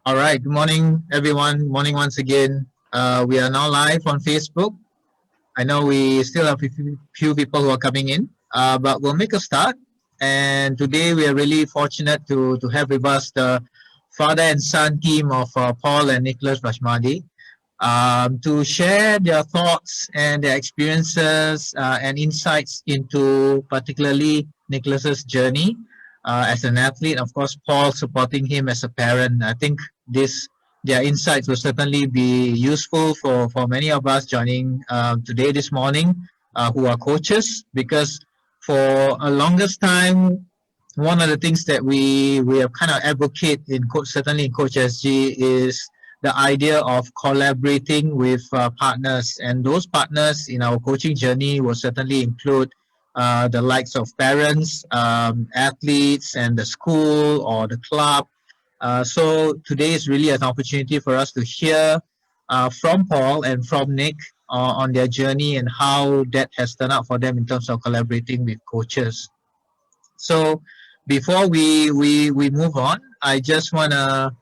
All right. Good morning, everyone. Morning once again. We are now live on Facebook. I know we still have a few people who are coming in, but we'll make a start. And today we are really fortunate to have with us the father and son team of Paul and Nicholas Rachmadi to share their thoughts and their experiences and insights into particularly Nicholas's journey as an athlete. Of course, Paul supporting him as a parent. I think this their insights will certainly be useful for many of us joining today this morning who are coaches, because for a longest time one of the things that we have kind of advocate in coach, certainly in CoachSG, is the idea of collaborating with partners, and those partners in our coaching journey will certainly include the likes of parents, athletes, and the school or the club. So today is really an opportunity for us to hear from Paul and from Nick on their journey and how that has turned out for them in terms of collaborating with coaches. So before we move on, I just want to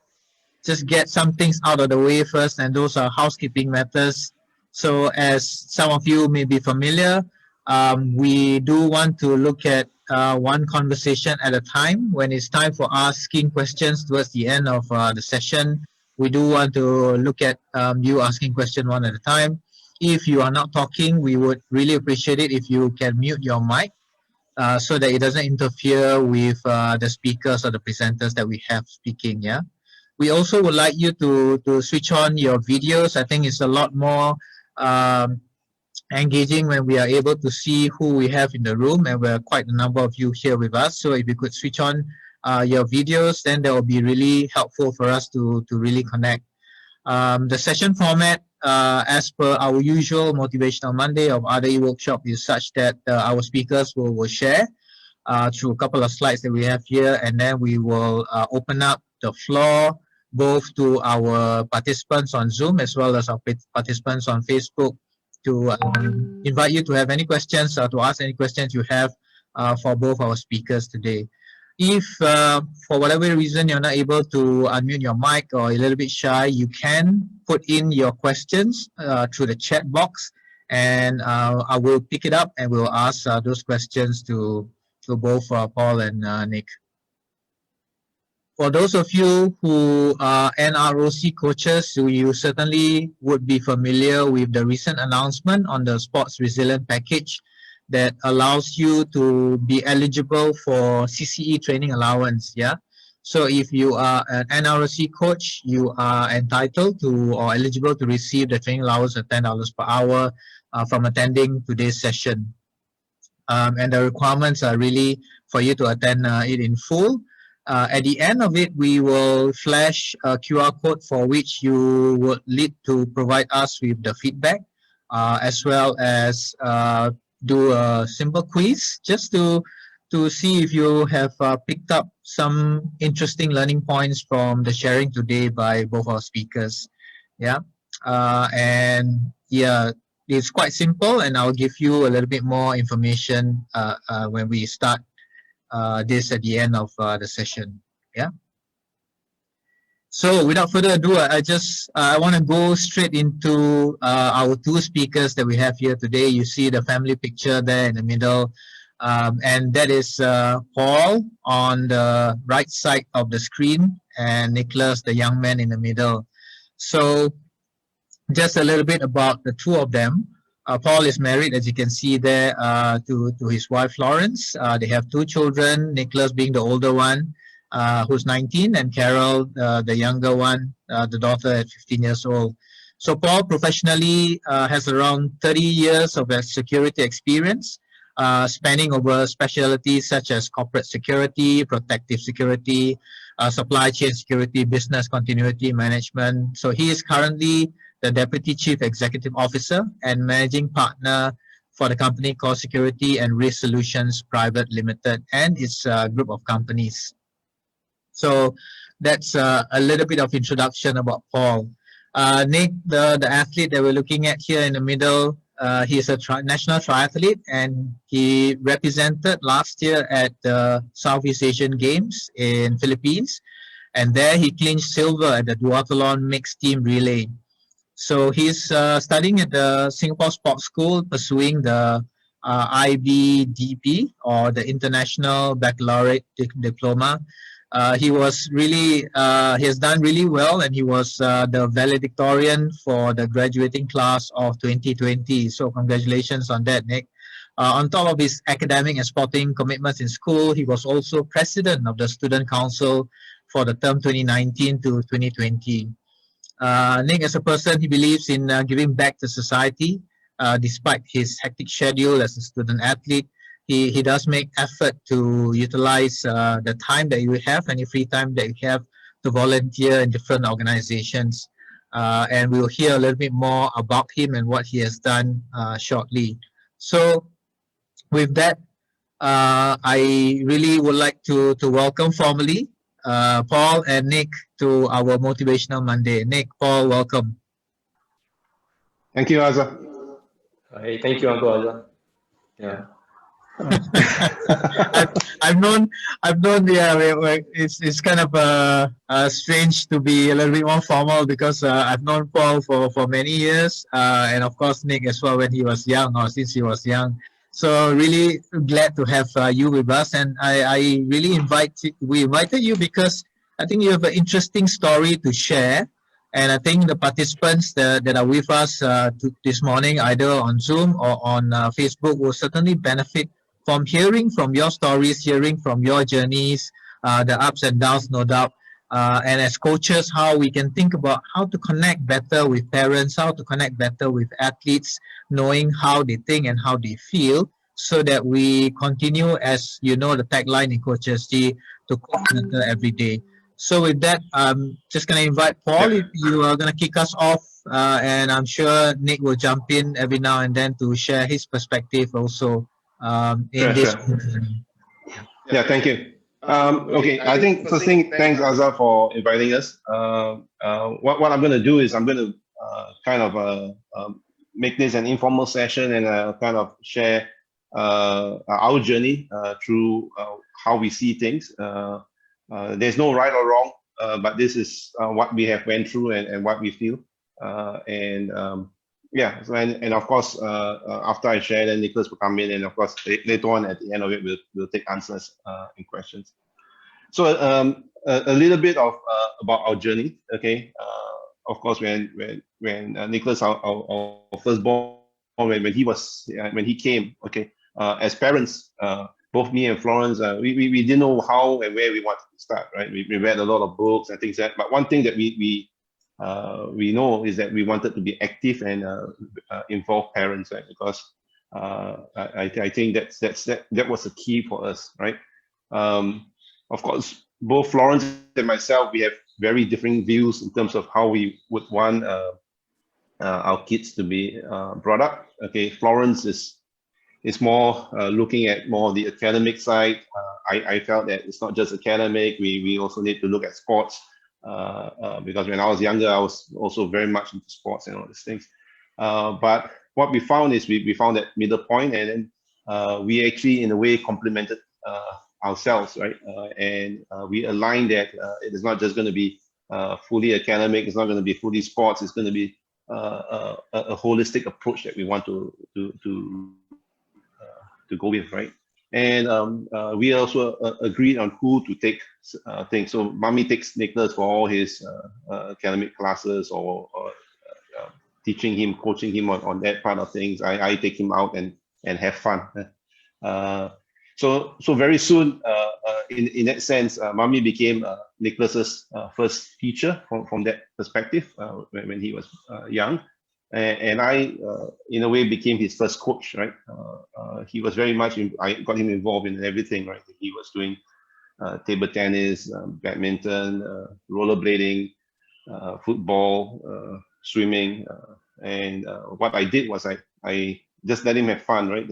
just get some things out of the way first, and those are housekeeping matters. So, as some of you may be familiar, we do want to look at one conversation at a time. When it's time for asking questions towards the end of the session, we do want to look at you asking question one at a time. If you are not talking, we would really appreciate it if you can mute your mic so that it doesn't interfere with the speakers or the presenters that we have speaking. Yeah. We also would like you to switch on your videos. I think it's a lot more um, engaging when we are able to see who we have in the room, and we're quite a number of you here with us. So if you could switch on your videos, then that will be really helpful for us to really connect. The session format, as per our usual Motivational Monday or other workshop, is such that our speakers will share through a couple of slides that we have here, and then we will open up the floor both to our participants on Zoom as well as our participants on Facebook to invite you to have any questions or to ask any questions you have for both our speakers today. If for whatever reason you're not able to unmute your mic or a little bit shy, you can put in your questions through the chat box, and I will pick it up and we'll ask those questions to both Paul and Nick. For those of you who are NROC coaches, you certainly would be familiar with the recent announcement on the Sports Resilient Package that allows you to be eligible for CCE training allowance. Yeah. So if you are an NROC coach, you are entitled to or eligible to receive the training allowance of $10 per hour from attending today's session. And the requirements are really for you to attend it in full. At the end of it, we will flash a QR code for which you would need to provide us with the feedback, as well as do a simple quiz just to see if you have picked up some interesting learning points from the sharing today by both our speakers. Yeah, and yeah, it's quite simple, and I'll give you a little bit more information when we start this at the end of the session. Yeah. So without further ado, I want to go straight into our two speakers that we have here today. You see the family picture there in the middle, and that is Paul on the right side of the screen, and Nicholas, the young man, in the middle. So just a little bit about the two of them. Paul is married, as you can see there, to his wife Florence. They have two children, Nicholas being the older one, who's 19, and Carol, the younger one, the daughter at 15 years old. So Paul professionally has around 30 years of security experience, spanning over specialties such as corporate security, protective security, supply chain security, business continuity management. So he is currently the Deputy Chief Executive Officer and Managing Partner for the company called Security and Risk Solutions Private Limited and its group of companies. So that's a little bit of introduction about Paul. Nick, the athlete that we're looking at here in the middle, he is a national triathlete, and he represented last year at the Southeast Asian Games in Philippines. and there he clinched silver at the duathlon mixed team relay. So he's studying at the Singapore Sports School, pursuing the IBDP, or the International Baccalaureate Diploma. He has done really well, and he was the valedictorian for the graduating class of 2020. So congratulations on that, Nick. On top of his academic and sporting commitments in school, he was also president of the Student Council for the term 2019 to 2020. Nick, as a person, he believes in giving back to society. Despite his hectic schedule as a student athlete, he does make effort to utilize the time that you have, any free time that you have, to volunteer in different organizations. And we'll hear a little bit more about him and what he has done shortly. So, with that, I really would like to welcome formally Paul and Nick to our Motivational Monday. Nick, Paul, welcome. Thank you, Azza. Hey, thank you, Uncle Azza. Yeah. I've known, yeah, it's kind of strange to be a little bit more formal, because I've known Paul for many years, and of course Nick as well when he was young, or since he was young. So really glad to have you with us, and I really we invited you because I think you have an interesting story to share, and I think the participants that are with us this morning, either on Zoom or on Facebook, will certainly benefit from hearing from your stories, hearing from your journeys, the ups and downs, no doubt. And as coaches, how we can think about how to connect better with parents, how to connect better with athletes, knowing how they think and how they feel, so that we continue, as you know, the tagline in CoachSG, to coach better every day. So with that, I'm just going to invite Paul, if you are going to kick us off, and I'm sure Nick will jump in every now and then to share his perspective also in this. Yeah, thank you. Okay, I think first thing, thanks Azza for inviting us. What I'm going to do is I'm going to kind of make this an informal session, and kind of share our journey through how we see things. There's no right or wrong, but this is what we have went through and what we feel. Yeah, so, and of course, after I share, then Nicholas will come in, and of course, later on at the end of it, we'll take answers and questions. So a little bit of about our journey. Okay, of course, when Nicholas, our firstborn, when he came, okay, as parents, both me and Florence, we didn't know how and where we wanted to start. Right, we read a lot of books and things like that. But one thing that we know is that we wanted to be active and involve parents, right? Because I think that was the key for us, right? Of course, both Florence and myself, we have very different views in terms of how we would want our kids to be brought up. Okay, Florence is more looking at more of the academic side. I felt that it's not just academic. We also need to look at sports. Because when I was younger, I was also very much into sports and all these things. But what we found is we found that middle point, and then we actually, in a way, complemented ourselves, right? And we aligned that it is not just going to be fully academic. It's not going to be fully sports. It's going to be a holistic approach that we want to go with, right? And we also agreed on who to take things. So Mommy takes Nicholas for all his academic classes, or teaching him, coaching him on that part of things. I take him out and have fun. So very soon, in that sense, Mommy became Nicholas's first teacher from that perspective when he was young. And I, in a way, became his first coach, right? He was very much, I got him involved in everything, right? He was doing table tennis, badminton, rollerblading, football, swimming. And what I did was I just let him have fun, right?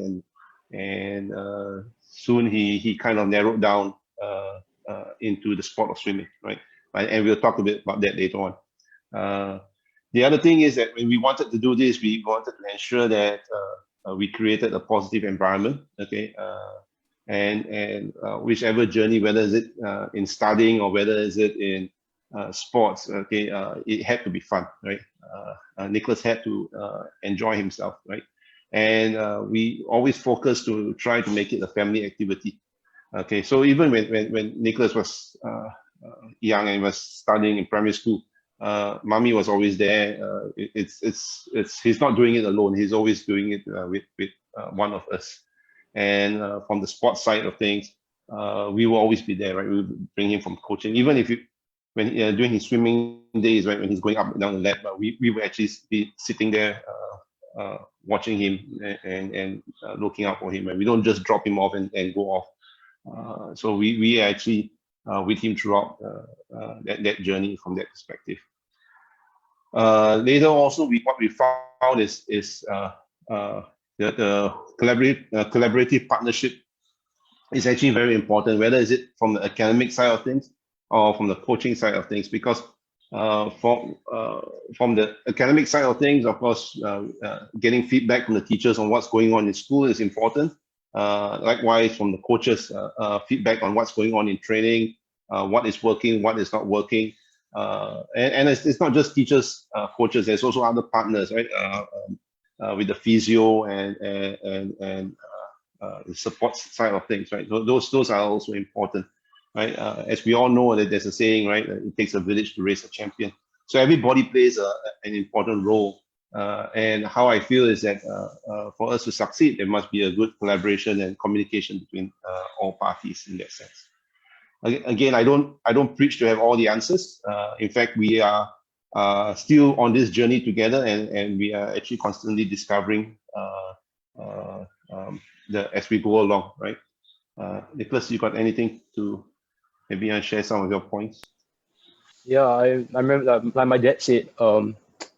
And soon he kind of narrowed down into the sport of swimming, right? And we'll talk a bit about that later on. The other thing is that when we wanted to do this, we wanted to ensure that we created a positive environment, okay? and whichever journey, whether is it in studying or whether is it in sports, okay, it had to be fun, right? Nicholas had to enjoy himself, right? And we always focus to try to make it a family activity. Okay, so even when Nicholas was young and was studying in primary school, mommy was always there. He's not doing it alone. He's always doing it with one of us. And from the sports side of things, we will always be there, right? We will bring him from coaching, even if when during his swimming days, right, when he's going up and down the lap, we will actually be sitting there watching him and looking out for him, and we don't just drop him off and go off. So we are actually with him throughout that journey from that perspective. Later also, what we found is the collaborative partnership is actually very important, whether is it from the academic side of things or from the coaching side of things, because from the academic side of things, of course, getting feedback from the teachers on what's going on in school is important. Likewise, from the coaches, feedback on what's going on in training, what is working, what is not working. And it's not just teachers, coaches, there's also other partners, right? With the physio and the support side of things, right? Those are also important, right? As we all know, that there's a saying, right? It takes a village to raise a champion. So everybody plays an important role. And how I feel is that for us to succeed, there must be a good collaboration and communication between all parties in that sense. Again, I don't preach to have all the answers. In fact, we are still on this journey together, and we are actually constantly discovering as we go along, right? Nicholas, you got anything to maybe share some of your points? Yeah, I remember like my dad said,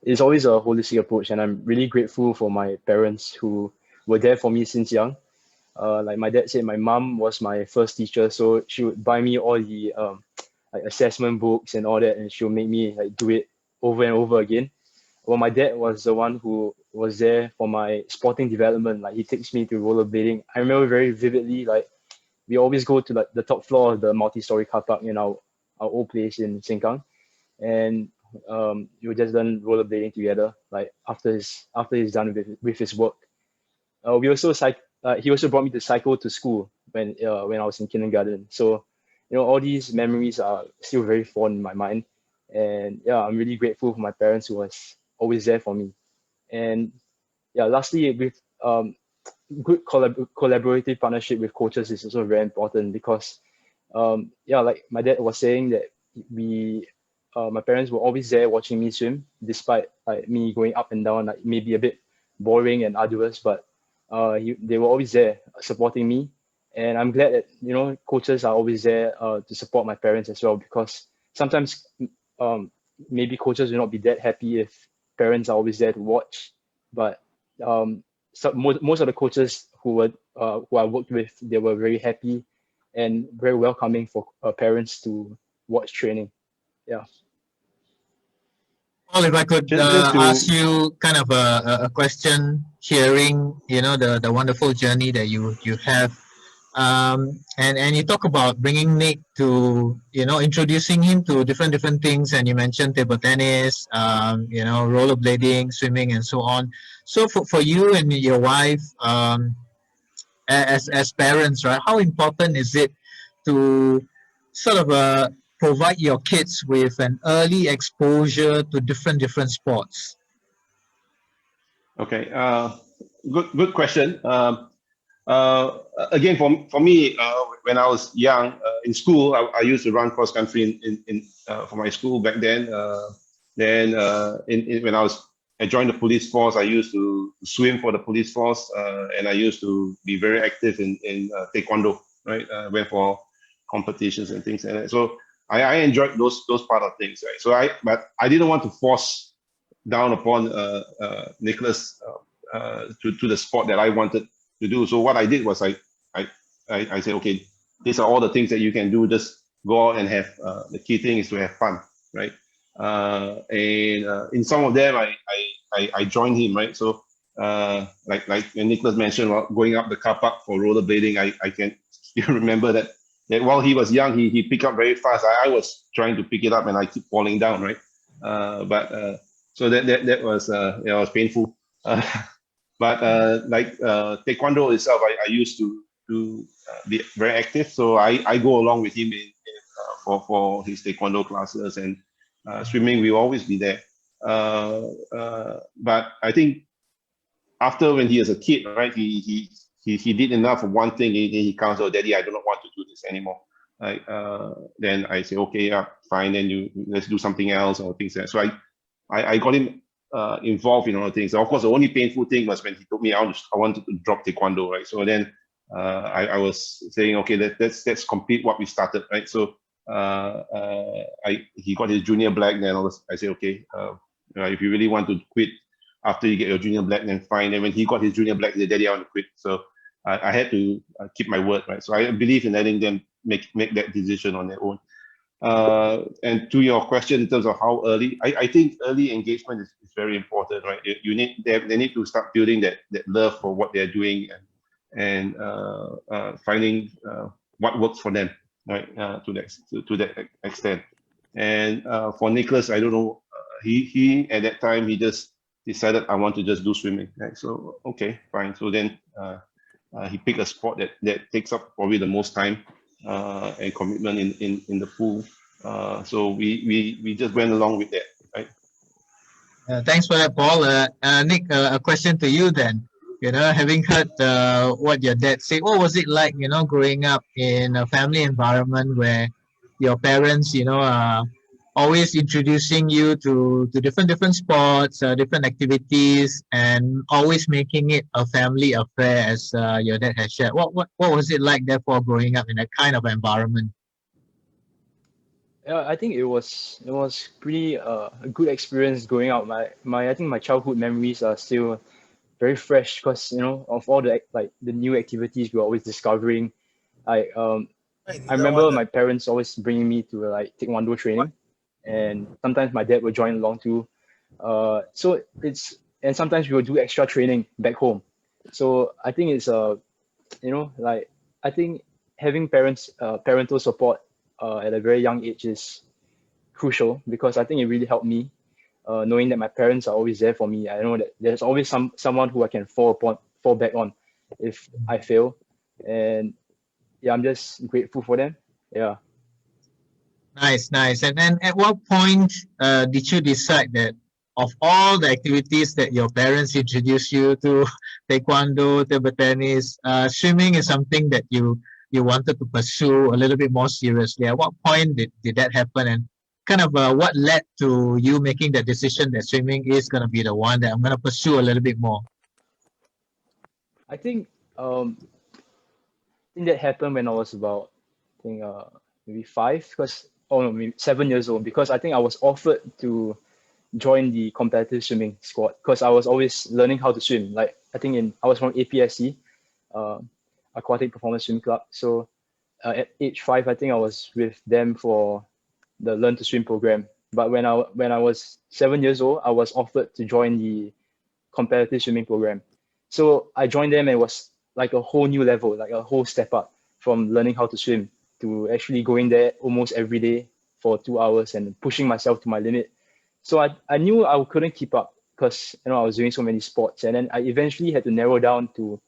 it's always a holistic approach, and I'm really grateful for my parents who were there for me since young. Like my dad said, my mom was my first teacher, so she would buy me all the like assessment books and all that, and she'll make me like do it over and over again. Well, my dad was the one who was there for my sporting development. Like he takes me to rollerblading. I remember very vividly, like we always go to like the top floor of the multi-story car park in our old place in Sengkang, and we would just done rollerblading together. Like after he's done with his work, we also he also brought me to cycle to school when I was in kindergarten. So, all these memories are still very fond in my mind, and yeah, I'm really grateful for my parents who was always there for me. And yeah, lastly, with good collaborative partnership with coaches is also very important because yeah, like my dad was saying that my parents were always there watching me swim, despite like me going up and down, like maybe a bit boring and arduous, but they were always there supporting me. And I'm glad that coaches are always there to support my parents as well, because sometimes maybe coaches will not be that happy if parents are always there to watch, but so most of the coaches who I worked with, they were very happy and very welcoming for parents to watch training. Yeah. Paul, if I could Just to ask you kind of a question, hearing the wonderful journey that you have, and you talk about bringing Nick to introducing him to different things, and you mentioned table tennis, rollerblading, swimming, and so on. So for you and your wife, as parents, right? How important is it to sort of provide your kids with an early exposure to different sports? Okay, good question. Again, for me, when I was young in school, I used to run cross country in for my school back then. Then when I joined the police force, I used to swim for the police force, and I used to be very active in taekwondo. Right, went for competitions and things, and so I enjoyed those part of things. Right, but I didn't want to force down upon Nicholas to the sport that I wanted to do. So what I did was I said, okay, these are all the things that you can do. Just go out and have. The key thing is to have fun, right? And in some of them, I joined him, right? So like when Nicholas mentioned about going up the car park for rollerblading, I can you remember that while he was young, he picked up very fast. I was trying to pick it up and I keep falling down, right? So that was painful. But like taekwondo itself, I used to be very active, so I go along with him for his taekwondo classes, and swimming we will always be there. But I think after, when he was a kid, right, he did enough of one thing, and he comes, "Oh, Daddy, I do not want to do this anymore." Right? Then I say, "Okay, yeah, fine. Then let's do something else," or things like that. So I got him involved in other things. Of course, the only painful thing was when he told me I wanted to drop taekwondo, right? So then I was saying, okay, let's complete what we started, right? So he got his junior black. Then I said, okay, if you really want to quit after you get your junior black, then fine. And when he got his junior black, he said, "Daddy, I want to quit." So I had to keep my word, right? So I believe in letting them make that decision on their own. And to your question in terms of how early, I think early engagement is very important, right? They need to start building that love for what they're doing, and finding what works for them, right? To that extent. And for Nicholas, I don't know, he at that time he just decided, I want to just do swimming, right? So okay, fine. So then he picked a sport that takes up probably the most time and commitment in the pool. So we just went along with that, right? Thanks for that, Paul. Nick, a question to you then. Having heard what your dad said, what was it like, growing up in a family environment where your parents, are always introducing you to different sports, different activities, and always making it a family affair, as your dad has shared. What was it like, therefore, growing up in that kind of environment? Yeah, I think it was pretty a good experience growing up. I think my childhood memories are still very fresh because of all the the new activities we're always discovering. I remember my parents always bringing me to taekwondo training, and sometimes my dad would join along too. And sometimes we would do extra training back home. So I think it's I think having parental support at a very young age is crucial, because I think it really helped me, knowing that my parents are always there for me. I know that there's always someone who I can fall back on if I fail, and yeah, I'm just grateful for them. Yeah. Nice. And then at what point did you decide that of all the activities that your parents introduced you to, taekwondo, table tennis, swimming is something that you wanted to pursue a little bit more seriously? At what point did that happen, and kind of what led to you making the decision that swimming is going to be the one that I'm going to pursue a little bit more? I think that happened when I was about, I think maybe 5, because maybe 7 years old, because I think I was offered to join the competitive swimming squad because I was always learning how to swim. Like I think I was from APSC, Aquatic Performance Swim Club. So at age 5, I think I was with them for the Learn to Swim program. But when I was 7 years old, I was offered to join the competitive swimming program. So I joined them, and it was like a whole new level, like a whole step up from learning how to swim to actually going there almost every day for 2 hours and pushing myself to my limit. So I knew I couldn't keep up because I was doing so many sports, and then I eventually had to narrow down to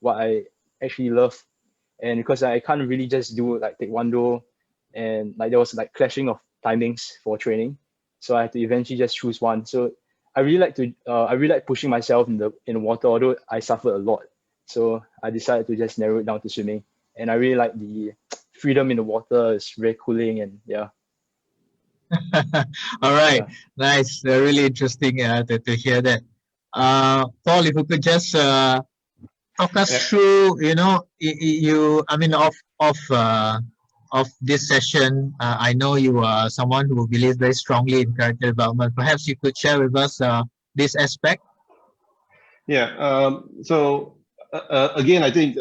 what I actually love. And because I can't really just do like taekwondo, and there was like clashing of timings for training, so I had to eventually just choose one. So I really like pushing myself in the water, although I suffered a lot. So I decided to just narrow it down to swimming, and I really like the freedom in the water. It's very cooling, and yeah. All right, Yeah. nice. Really interesting to hear that. Paul, if you could just talk us Yeah. through, I mean, of this session. I know you are someone who believes very strongly in character development. Perhaps you could share with us this aspect. Yeah. So again, I think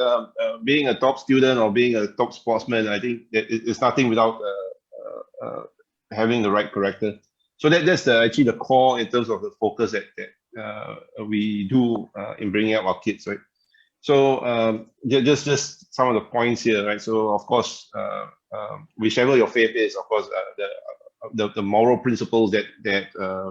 being a top student or being a top sportsman, I think that it's nothing without having the right character. So that's actually the core in terms of the focus that we do in bringing up our kids, right? So just some of the points here, right? So of course, whichever your faith is, of course, the moral principles that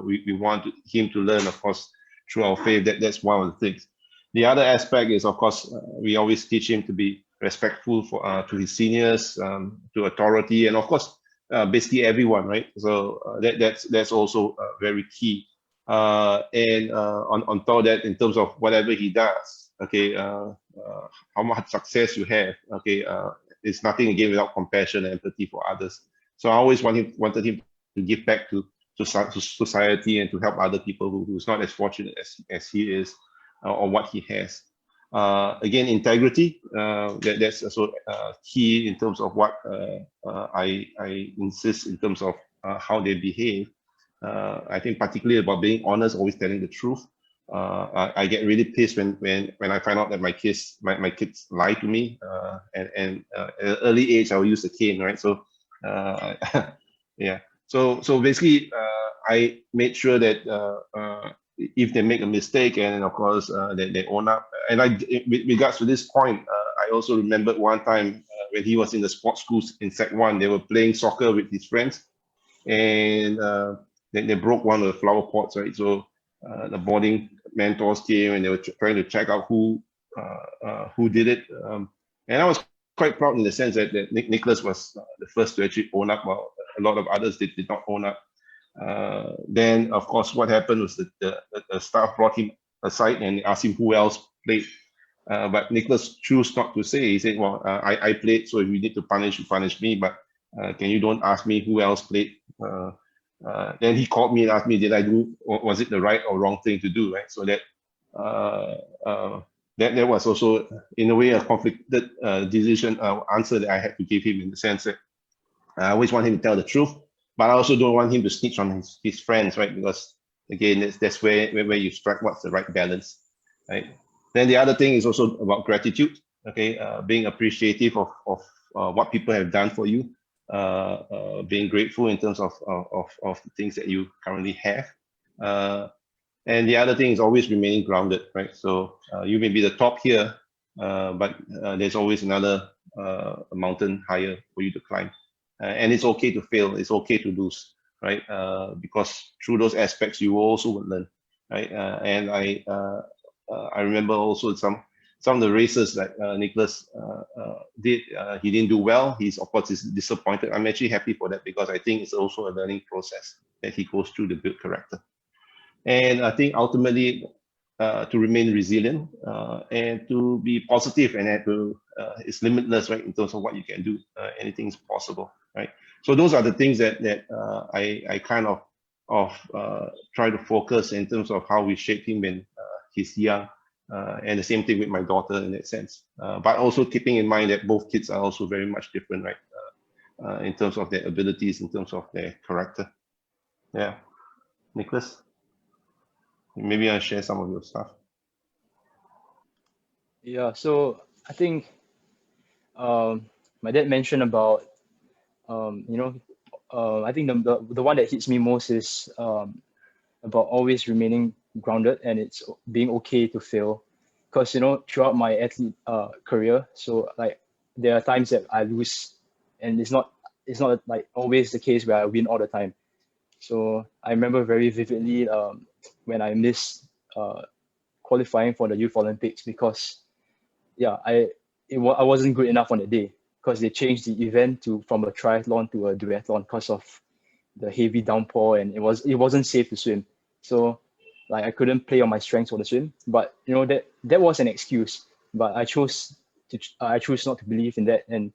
we want him to learn, of course, through our faith. That's one of the things. The other aspect is, of course, we always teach him to be respectful to his seniors, to authority, and of course, basically everyone, right? So that's also very key. And on top of that, in terms of whatever he does, okay, how much success you have, okay, it's nothing again without compassion and empathy for others. So I always wanted him to give back to society and to help other people who's not as fortunate as he is, or what he has. Again, integrity, that's also key in terms of what I insist in terms of how they behave. I think particularly about being honest, always telling the truth. I get really pissed when I find out that my kids lie to me, and at an early age I will use the cane, right? So yeah, so basically I made sure that if they make a mistake, and of course they own up. And with regards to this point, I also remembered one time when he was in the sports schools in Sec 1, they were playing soccer with his friends, and they broke one of the flower pots, right? So the boarding mentors came and they were trying to check out who did it. And I was quite proud in the sense that Nicholas was the first to actually own up, while a lot of others did not own up. Then, of course, what happened was that the staff brought him aside and asked him who else played. But Nicholas chose not to say. He said, well, I played, so if you need to punish, you punish me, but can you don't ask me who else played? Then he called me and asked me, did I do, or was it the right or wrong thing to do, right? So that that was also, in a way, a conflicted answer that I had to give him, in the sense that I always want him to tell the truth, but I also don't want him to snitch on his friends, right? Because again, that's where you strike what's the right balance, right? Then the other thing is also about gratitude, okay? Being appreciative of what people have done for you, being grateful in terms of the things that you currently have. And the other thing is always remaining grounded, right? So you may be the top here, but there's always another mountain higher for you to climb. And it's okay to fail, it's okay to lose, right? Because through those aspects, you also will learn, right? And I remember also some of the races that Nicholas did, he didn't do well. Of course, he's disappointed. I'm actually happy for that, because I think it's also a learning process that he goes through to build character. And I think ultimately to remain resilient and to be positive, and it's limitless, right? In terms of what you can do, anything is possible, right? So those are the things that I kind of try to focus in terms of how we shape him when he's young. And the same thing with my daughter in that sense, but also keeping in mind that both kids are also very much different, right? In terms of their abilities, in terms of their character. Yeah, Nicholas, maybe I'll share some of your stuff. Yeah, so I think my dad mentioned about I think the one that hits me most is about always remaining grounded, and it's being okay to fail. Because throughout my athlete career, so like there are times that I lose, and it's not like always the case where I win all the time. So I remember very vividly when I missed qualifying for the Youth Olympics, because I wasn't good enough on the day, because they changed the event from a triathlon to a duathlon because of the heavy downpour, and it wasn't safe to swim. So like I couldn't play on my strengths for the swim. But that was an excuse. But I chose not to believe in that and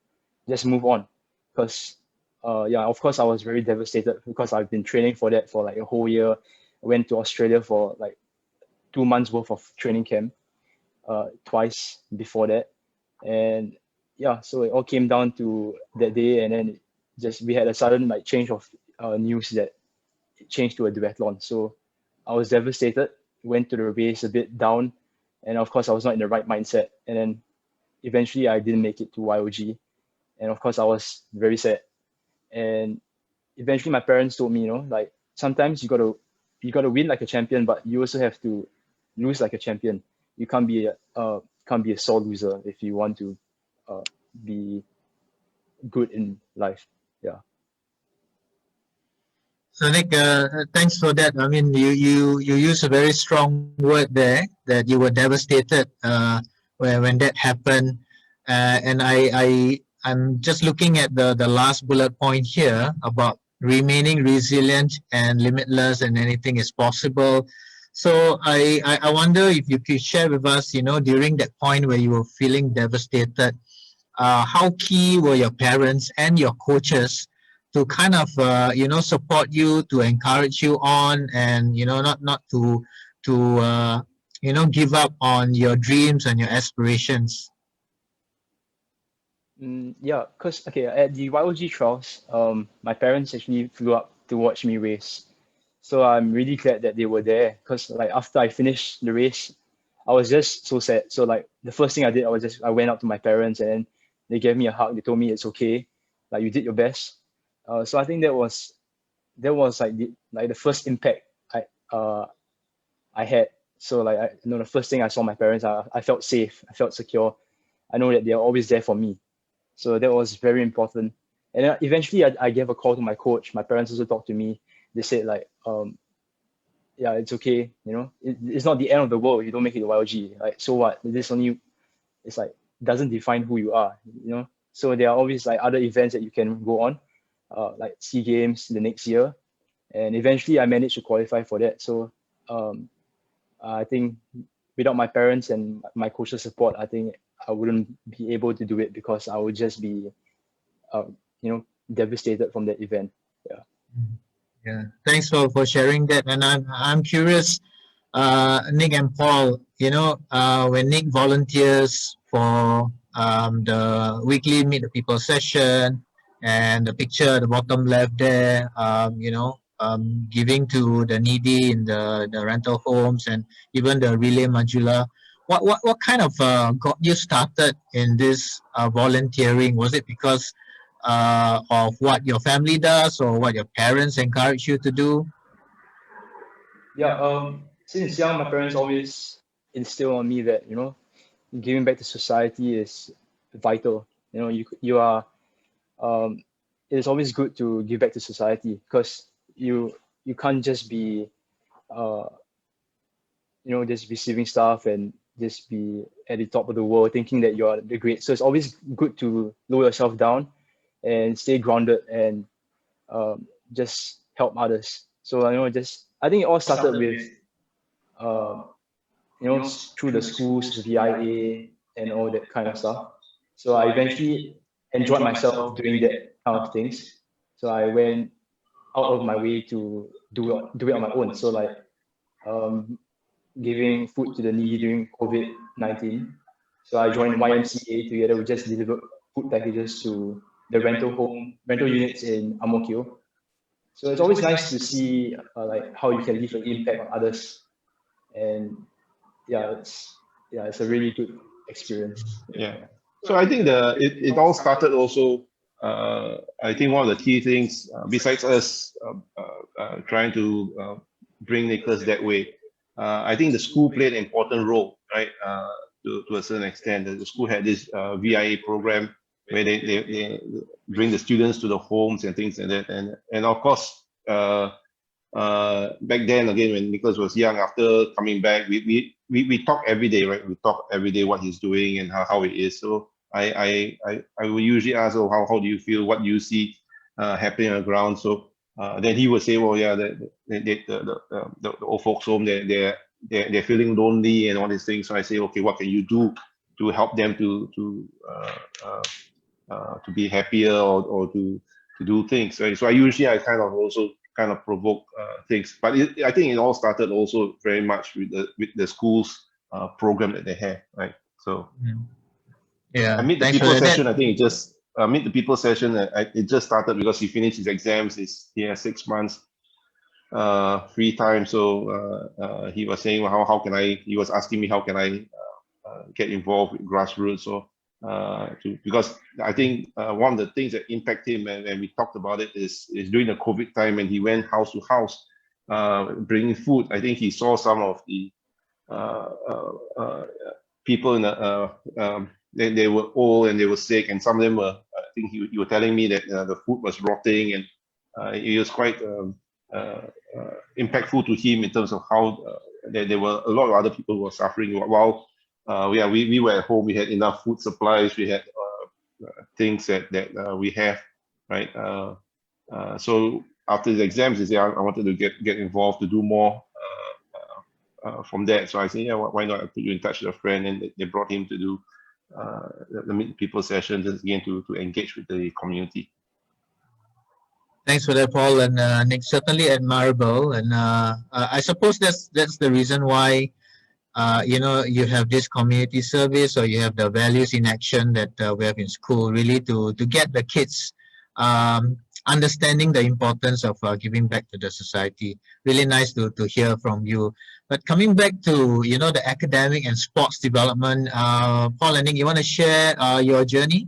just move on. Because of course I was very devastated, because I've been training for that for like a whole year. I went to Australia for like 2 months worth of training camp twice before that. And so it all came down to that day, and then we had a sudden like change of news that it changed to a duathlon. So I was devastated, went to the race a bit down, and of course I was not in the right mindset. And then eventually I didn't make it to YOG, and of course I was very sad. And eventually my parents told me, like sometimes you gotta win like a champion, but you also have to lose like a champion. You can't be can't be a sore loser if you want to be good in life. Yeah. So Nick, thanks for that. I mean, you use a very strong word there that you were devastated when that happened, and I'm just looking at the last bullet point here about remaining resilient and limitless, and anything is possible. So I wonder if you could share with us, during that point where you were feeling devastated, how key were your parents and your coaches to kind of support you, to encourage you on, and not to give up on your dreams and your aspirations. Yeah, because okay, at the YOG trials, my parents actually flew up to watch me race. So I'm really glad that they were there, because like after I finished the race, I was just so sad. So like the first thing I did, I went up to my parents, and then they gave me a hug. They told me it's okay, like you did your best. So I think that was like the first impact uh I had. So like the first thing I saw my parents, I felt safe, I felt secure. I know that they're always there for me. So that was very important. And then eventually I gave a call to my coach. My parents also talked to me. They said like, yeah, it's okay. It's not the end of the world. You don't make it to YOG. Like, so what? It's like, doesn't define who you are, So there are always like other events that you can go on, like SEA Games the next year. And eventually I managed to qualify for that. So um, I think without my parents and my coach's support, I think I wouldn't be able to do it, because I would just be, devastated from that event. Yeah. Yeah, thanks for sharing that. And I'm curious, Nick and Paul, when Nick volunteers for the weekly Meet the People session, and the picture at the bottom left there, giving to the needy in the rental homes, and even the Relay Majula. What kind of got you started in this volunteering? Was it because of what your family does, or what your parents encourage you to do? Yeah. Since young, my parents always instill on me that, giving back to society is vital. You are, um, it is always good to give back to society, because you can't just be, uh, just receiving stuff and just be at the top of the world thinking that you're the great. So it's always good to lower yourself down and stay grounded, and just help others. So just I think it all started with, um, through the schools, VIA, and all that kind of stuff. So I eventually enjoyed myself doing that kind of things. So I went out of my way to do it on my own. So like, um, giving food to the needy during COVID-19. So I joined YMCA together. We just delivered food packages to the rental units in Ang Mo Kio. So it's always nice to see like how you can leave an impact on others, and it's a really good experience. Yeah. So I think it all started also. I think one of the key things, besides us trying to bring Nicholas that way, I think the school played an important role, right? To a certain extent, the school had this VIA program where they bring the students to the homes and things like that, and of course. Back then, again, when Nicholas was young, after coming back, we talk every day, right? We talk every day what he's doing and how it is. So I will usually ask, oh, how do you feel? What do you see happening on the ground? So then he would say, well, yeah, the old folks home, they're feeling lonely and all these things. So I say, okay, what can you do to help them to be happier, or to do things, right? So I kind of also kind of provoke things, but I think it all started also very much with the school's program that they have, right? So Yeah, I meet the thanks for people that. session. I think it just meet the people session. It just started because he finished his exams. He has 6 months free time. So he was saying, well, how can I? He was asking me how can I get involved with grassroots. So because I think one of the things that impact him, and we talked about it, is during the COVID time, and he went house to house bringing food. I think he saw some of the people in they were old and they were sick, and some of them were. I think you were telling me that the food was rotting, and it was quite impactful to him in terms of how there were a lot of other people who were suffering. While we were at home, we had enough food supplies, we had things that we have, right? So after the exams, he said, I wanted to get involved to do more from that. So I said, yeah, why not? I put you in touch with a friend, and they brought him to do the meet people sessions again to engage with the community. Thanks for that, Paul and Nick. Certainly admirable, and I suppose that's the reason why you have this community service, or you have the values in action that we have in school, really to get the kids understanding the importance of giving back to the society. Really nice to hear from you. But coming back to the academic and sports development, Paul and Nick, you want to share your journey?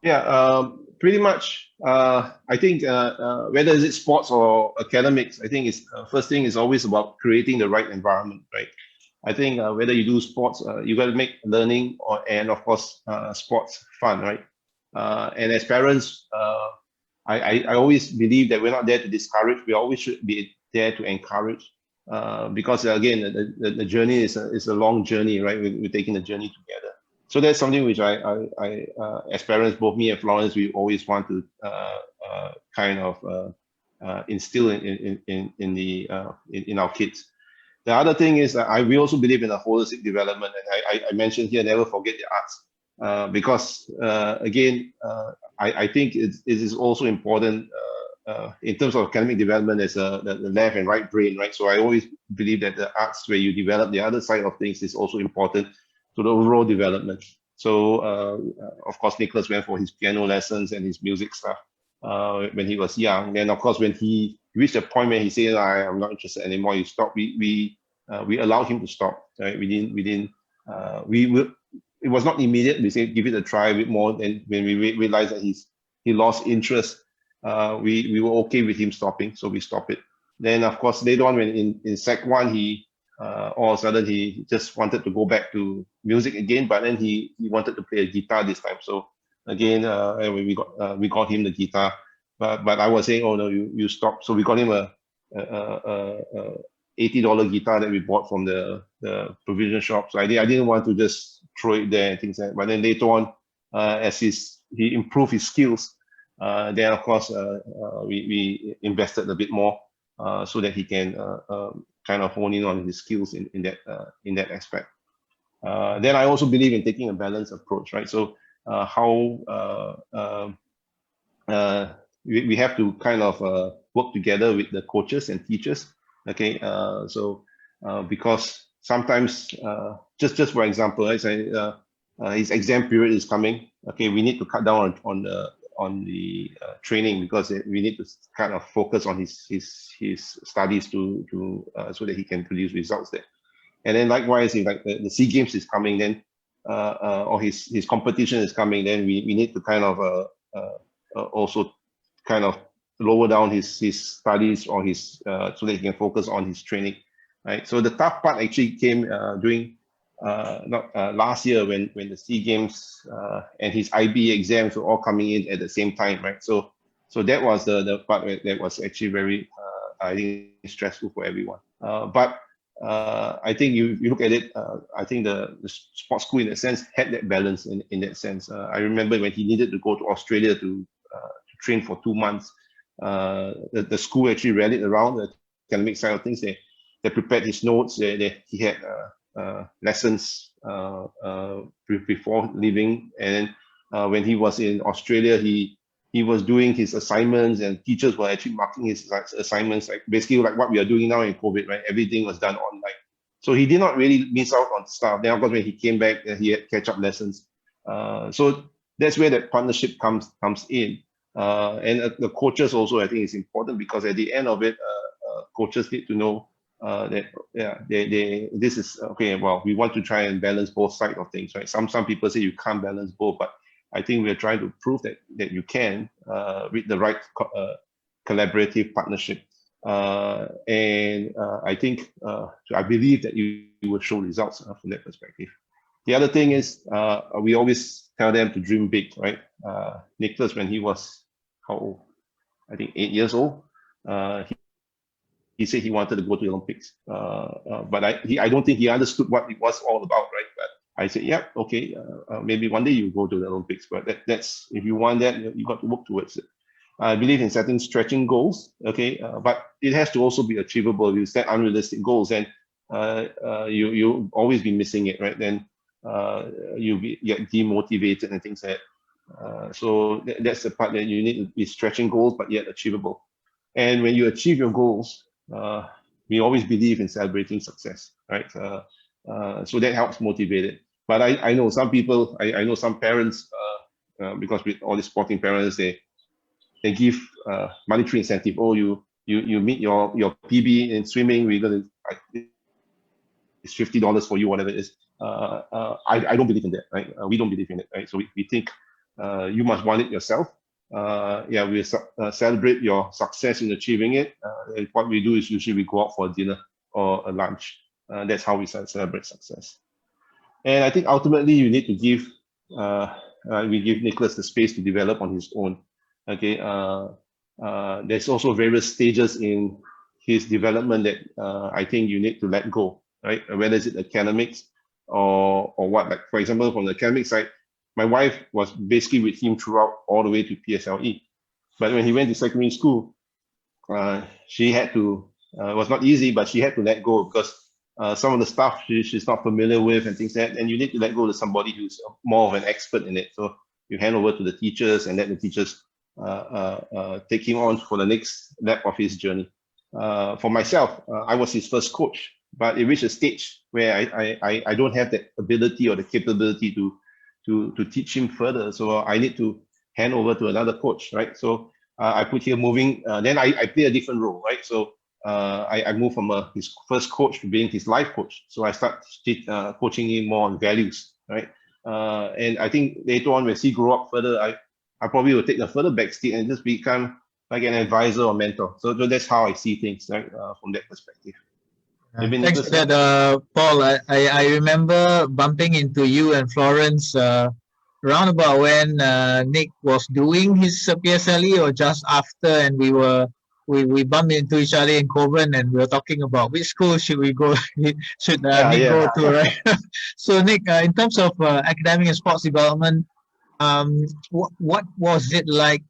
Yeah, pretty much. I think whether is it sports or academics, I think it's first thing is always about creating the right environment, right? I think whether you do sports, you got to make learning and of course sports fun, right? And as parents, I always believe that we're not there to discourage. We always should be there to encourage, because again, the journey is a long journey, right? We're taking the journey together. So that's something which I as parents, both me and Florence, we always want to kind of instill in our kids. The other thing is that we also believe in a holistic development, and I mentioned here, never forget the arts, because again, I think it is also important in terms of academic development as the left and right brain, right? So I always believe that the arts, where you develop the other side of things, is also important to the overall development. So of course, Nicholas went for his piano lessons and his music stuff when he was young. Then of course, when he reached a point where he said, "I'm not interested anymore," you stop. We allowed him to stop. Right? It was not immediate. We said, give it a try a bit more. Then when we realized that he lost interest, we were okay with him stopping, so we stopped it. Then of course, later on, when in Sec 1, he all of a sudden he just wanted to go back to music again, but then he wanted to play a guitar this time. So again, we got him the guitar, but I was saying, oh no, you stop. So we got him a $80 guitar that we bought from the provision shop. So I didn't want to just throw it there and things like that. But then later on, as he improved his skills, then of course we invested a bit more so that he can kind of hone in on his skills in that aspect. Then I also believe in taking a balanced approach, right? So we have to kind of work together with the coaches and teachers, okay? Because sometimes, just for example, I say his exam period is coming. Okay, we need to cut down on the training, because we need to kind of focus on his studies to so that he can produce results there. And then likewise, if like the SEA Games is coming, then or his competition is coming, then we need to kind of also kind of lower down his studies or his so that he can focus on his training, right? So the tough part actually came during last year when the SEA Games and his IB exams were all coming in at the same time, right? So that was the part that was actually very I think stressful for everyone. But I think you look at it, I think the sports school in that sense had that balance in that sense. I remember when he needed to go to Australia to train for 2 months, the school actually rallied around the academic side of things. They prepared his notes. He had lessons before leaving, and then when he was in Australia, he was doing his assignments, and teachers were actually marking his assignments, like basically like what we are doing now in COVID, right? Everything was done online, so he did not really miss out on stuff. Then of course when he came back, he had catch-up lessons. So that's where that partnership comes in, and the coaches also, I think, is important, because at the end of it, coaches need to know that this is okay. Well, we want to try and balance both sides of things, right? Some people say you can't balance both, but I think we're trying to prove that you can with the right collaborative partnership. And I think I believe that you will show results from that perspective. The other thing is we always tell them to dream big, right? Nicholas, when he was how old? I think 8 years old. He said he wanted to go to the Olympics, but I don't think he understood what it was all about, right? But I said, yeah, okay, maybe one day you go to the Olympics, but that's if you want that, you got to work towards it. I believe in setting stretching goals, okay, but it has to also be achievable. If you set unrealistic goals, then you always be missing it, right? Then you get demotivated and things like that. So that's the part that you need to be stretching goals, but yet achievable. And when you achieve your goals, we always believe in celebrating success, right? So that helps motivate it. But I know some people, I know some parents, because with all the sporting parents, they give monetary incentive. Oh, you meet your PB in swimming, we're gonna it's $50 for you, whatever it is. I don't believe in that, right? We don't believe in it, right? So we think you must want it yourself. Yeah, we celebrate your success in achieving it. And what we do is usually we go out for a dinner or a lunch. That's how we celebrate success. And I think ultimately you need to give, we give Nicholas the space to develop on his own. Okay, there's also various stages in his development that I think you need to let go, right? Whether it's academics or what, like for example, from the academic side, my wife was basically with him throughout all the way to PSLE. But when he went to secondary school, she had to, it was not easy, but she had to let go because some of the stuff she's not familiar with and things like that, and you need to let go to somebody who's more of an expert in it. So you hand over to the teachers and let the teachers take him on for the next lap of his journey. For myself, I was his first coach, but it reached a stage where I don't have that ability or the capability to teach him further. So I need to hand over to another coach, right? So I put here moving, then I play a different role, right? So I moved from his first coach to being his life coach. So I start coaching him more on values, right? And I think later on, as he grew up further, I probably will take a further backseat and just become like an advisor or mentor. So that's how I see things, right? From that perspective. Thanks for that, Paul. I remember bumping into you and Florence round about when Nick was doing his PSLE or just after, and we bumped into each other in Coburn, and we were talking about which school should we go, should Nick go to, right? So Nick, in terms of academic and sports development, what was it like,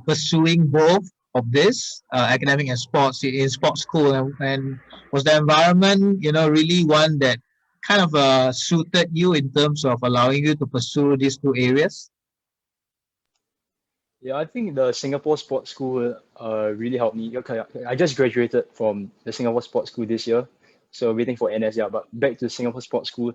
pursuing both of this, academic and sports in sports school, and was the environment, really one that kind of suited you in terms of allowing you to pursue these two areas? Yeah, I think the Singapore Sports School really helped me. Okay, I just graduated from the Singapore Sports School this year, so waiting for NS. Yeah, but back to Singapore Sports School.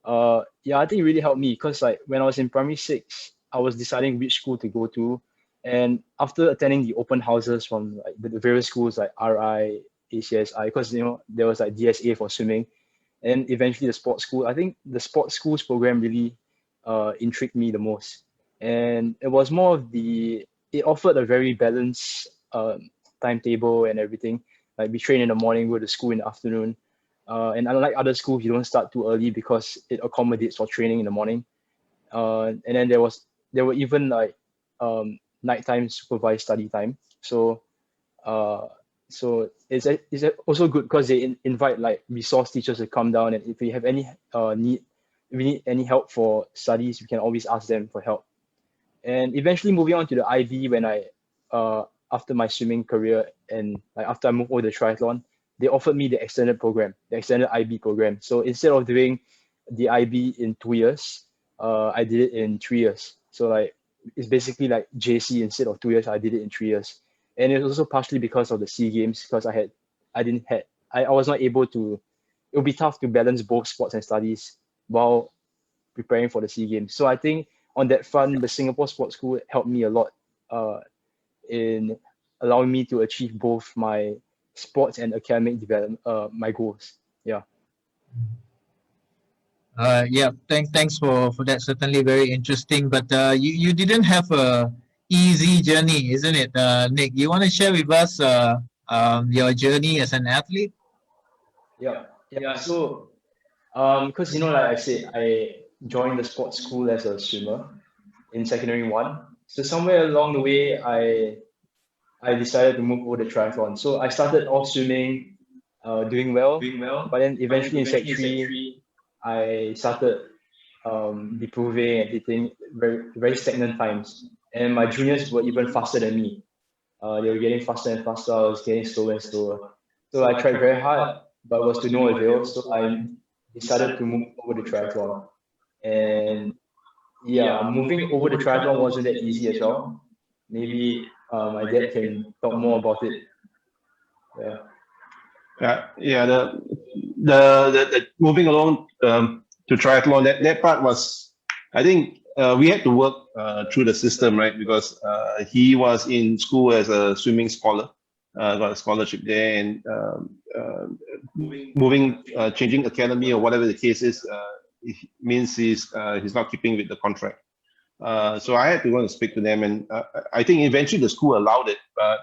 Yeah, I think it really helped me because like when I was in primary 6, I was deciding which school to go to, and after attending the open houses from like the various schools like RI, ACSI, because there was like DSA for swimming, and eventually the sports school. I think the sports schools program really intrigued me the most, and it was more of it offered a very balanced timetable and everything. Like we train in the morning, go to school in the afternoon. And unlike other schools, you don't start too early because it accommodates for training in the morning. And then there were even like nighttime supervised study time. So it's also good because they invite like resource teachers to come down, and if we have any if we need any help for studies, we can always ask them for help. And eventually moving on to the IB when I after my swimming career and like after I moved over the triathlon, they offered me the extended program, the extended IB program. So instead of doing the IB in 2 years, I did it in 3 years. So like it's basically like JC. Instead of 2 years, I did it in 3 years. And it was also partially because of the SEA Games, because I was not able to. It would be tough to balance both sports and studies while preparing for the SEA Games. So I think on that front, the Singapore Sports School helped me a lot in allowing me to achieve both my sports and academic development, my goals. Yeah. Yeah. Thanks for that. Certainly very interesting. But you didn't have a easy journey, isn't it, Nick? You want to share with us your journey as an athlete? Yeah. Yeah, so because like I said, I joined the sports school as a swimmer in secondary one. So somewhere along the way, I decided to move over to triathlon. So I started off swimming, doing well, but then eventually in sec three, I started deproving and hitting very stagnant times. And my juniors were even faster than me. They were getting faster and faster. I was getting slower and slower. So I tried very hard, but was to no avail. So I decided to move over to triathlon. And yeah, moving over to triathlon wasn't that easy as well. Maybe my dad can talk more about it. Yeah. Yeah. The moving along to triathlon, that part was, I think we had to work through the system, right? Because he was in school as a swimming scholar, got a scholarship there, and changing academy or whatever the case is, it means he's not keeping with the contract. So I had to go and speak to them, and I think eventually the school allowed it, but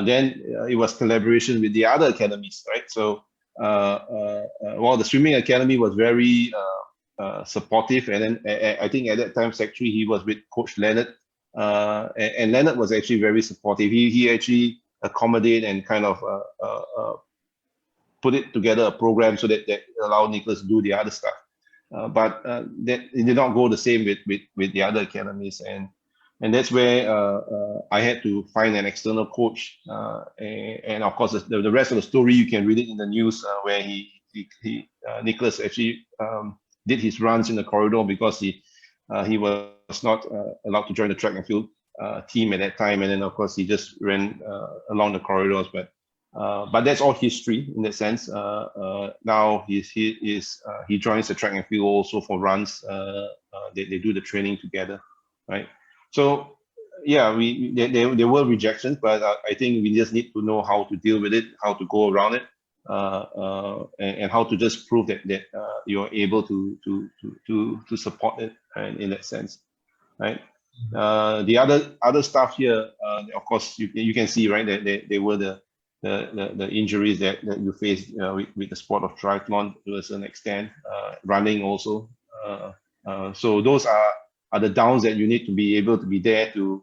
then it was collaboration with the other academies, right? So while the swimming academy was very supportive, and then I think at that time, actually, he was with Coach Leonard, and Leonard was actually very supportive. He actually accommodated and kind of put it together a program so that allowed Nicholas to do the other stuff. But that it did not go the same with the other academies, and that's where I had to find an external coach, and of course the rest of the story you can read it in the news, where Nicholas actually did his runs in the corridor because he was not allowed to join the track and field team at that time, and then of course he just ran along the corridors, but that's all history in that sense. Now he joins the track and field also for runs. They do the training together, right? So yeah, there were rejections, but I think we just need to know how to deal with it, how to go around it, and how to just prove that you're able to support it, right, in that sense, right? The other stuff here, of course, you can see, right, that they were the injuries that you face with the sport of triathlon to a certain extent, running also. So those are the downs that you need to be able to be there to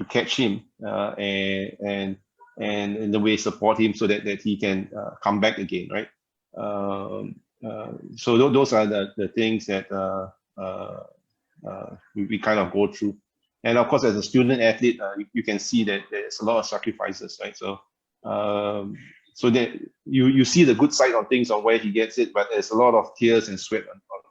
catch him, and in the way support him so that he can come back again, right? So those are the things that we kind of go through. And of course, as a student athlete, you can see that there's a lot of sacrifices, right? So so that you see the good side on things on where he gets it, but there's a lot of tears and sweat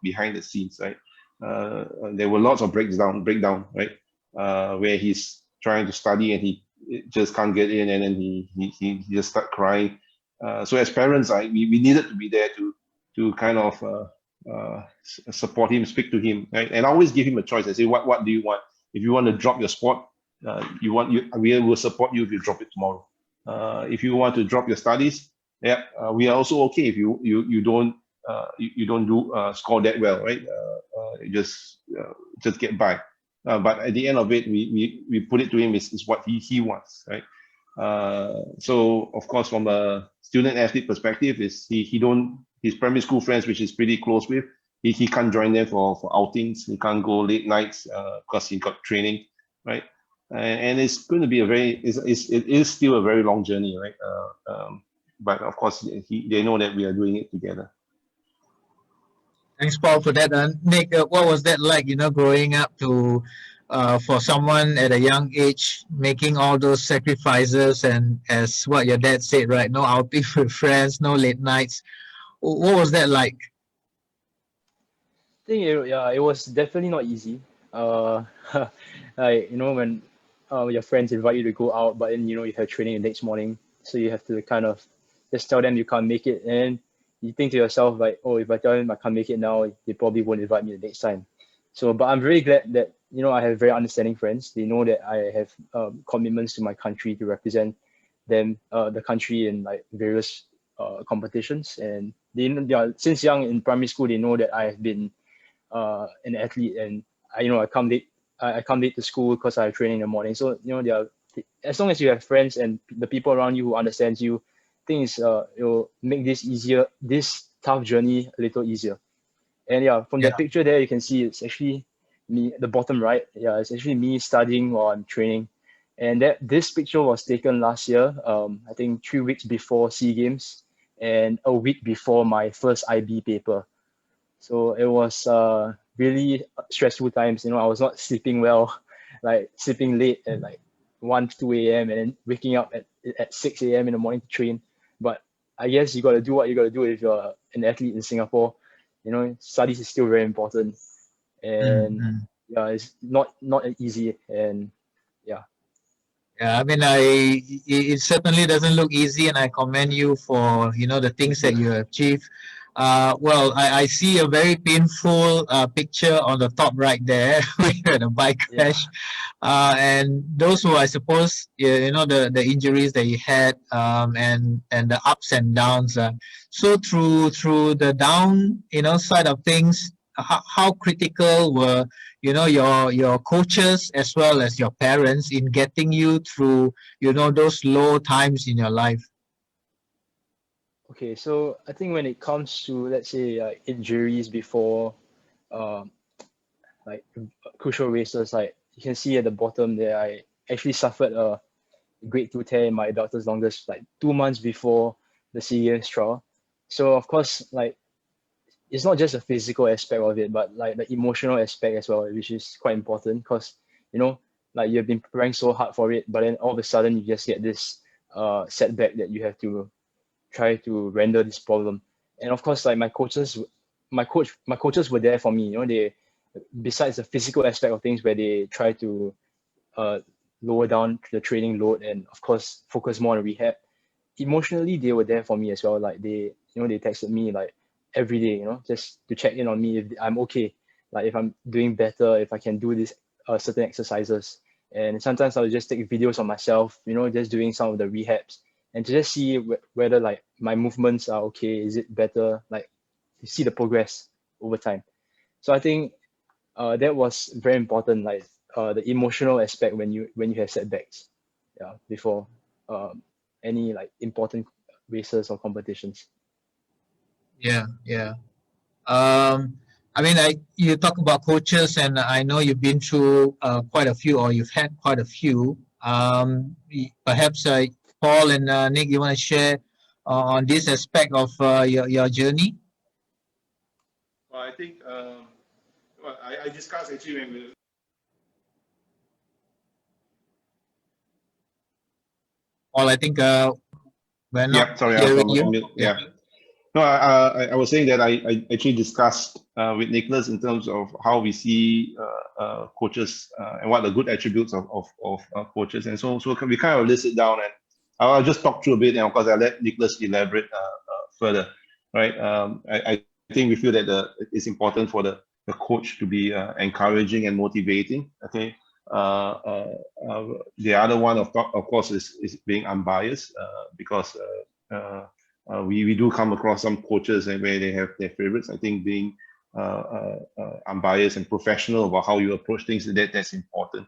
behind the scenes, right? There were lots of breakdown, right? Where he's trying to study and he just can't get in, and then he just start crying. So as parents, we needed to be there to kind of support him, speak to him, right? And always give him a choice. I say, what do you want? If you want to drop your sport, we will support you if you drop it tomorrow. If you want to drop your studies, yeah, we are also okay if you don't score that well, right? You just get by. But at the end of it, we put it to him is what he wants, right? So of course, from a student athlete perspective, is his primary school friends, which he's pretty close with, he can't join them for outings. He can't go late nights because he got training, right? And it's going to be it is still a very long journey, right? But of course, they know that we are doing it together. Thanks, Paul, for that. Nick, what was that like? Growing up for someone at a young age, making all those sacrifices, and as what your dad said, right? No outing with friends, no late nights. What was that like? I think it was definitely not easy. Like when your friends invite you to go out, but then you have training the next morning, so you have to kind of just tell them you can't make it, and you think to yourself like, oh, if I tell them I can't make it now, they probably won't invite me the next time. So, but I'm very glad that I have very understanding friends. They know that I have commitments to my country to represent them, the country in like various competitions, and they since young in primary school they know that I have been an athlete, and I come late. I come late to school because I have training in the morning. So they are, as long as you have friends and the people around you who understands you, think it will make this tough journey a little easier. And yeah, from Yeah. that picture there, you can see it's actually me, the bottom right. Yeah, it's actually me studying while I'm training. And this picture was taken last year, I think 3 weeks before SEA Games and a week before my first IB paper. So it was really stressful times. I was not sleeping well, like sleeping late at like 1, 2 a.m. and then waking up at 6 a.m. in the morning to train. But I guess you got to do what you got to do if you're an athlete in Singapore. Studies is still very important. And Mm-hmm. yeah, it's not easy. And yeah. Yeah, I mean, it certainly doesn't look easy, and I commend you for the things Thank you. that you achieve. Well, I see a very painful picture on the top right there where you had a bike Yeah. crash, and those were, I suppose, the injuries that you had, and the ups and downs. So through the down side of things, how critical were your coaches as well as your parents in getting you through those low times in your life? Okay, so I think when it comes to, let's say, injuries before um, like crucial races, like you can see at the bottom there, I actually suffered a grade 2 tear in my adductors longus like 2 months before the SEA Games trial. So of course, like it's not just a physical aspect of it, but like the emotional aspect as well, which is quite important because like you've been preparing so hard for it, but then all of a sudden you just get this setback that you have to try to render this problem. And of course, like my coaches were there for me. They, besides the physical aspect of things where they try to uh, lower down the training load and of course focus more on rehab, emotionally they were there for me as well. Like they texted me like every day, just to check in on me if I'm okay, like if I'm doing better, if I can do this certain exercises. And sometimes I'll just take videos of myself, just doing some of the rehabs and to just see whether like my movements are okay, is it better, like to see the progress over time. So I think that was very important, like the emotional aspect when you have setbacks, yeah, before um, any like important races or competitions. Yeah, yeah. I mean, you talk about coaches, and I know you've been through quite a few, or you've had quite a few. Perhaps Paul and Nick, you want to share on this aspect of your journey? Well, I think I discussed actually when we. Paul, I think we're not Yeah, sorry, I was hearing on you. mute. Yeah. Yeah. No, I was saying that I actually discussed with Nicholas in terms of how we see coaches and what the good attributes of coaches, and so we kind of list it down, and I'll just talk through a bit, and of course I'll let Nicholas elaborate further, right? I think we feel that it's important for the coach to be encouraging and motivating. Okay. The other one of course is being unbiased because we do come across some coaches and where they have their favorites. I think being unbiased and professional about how you approach things, that's important.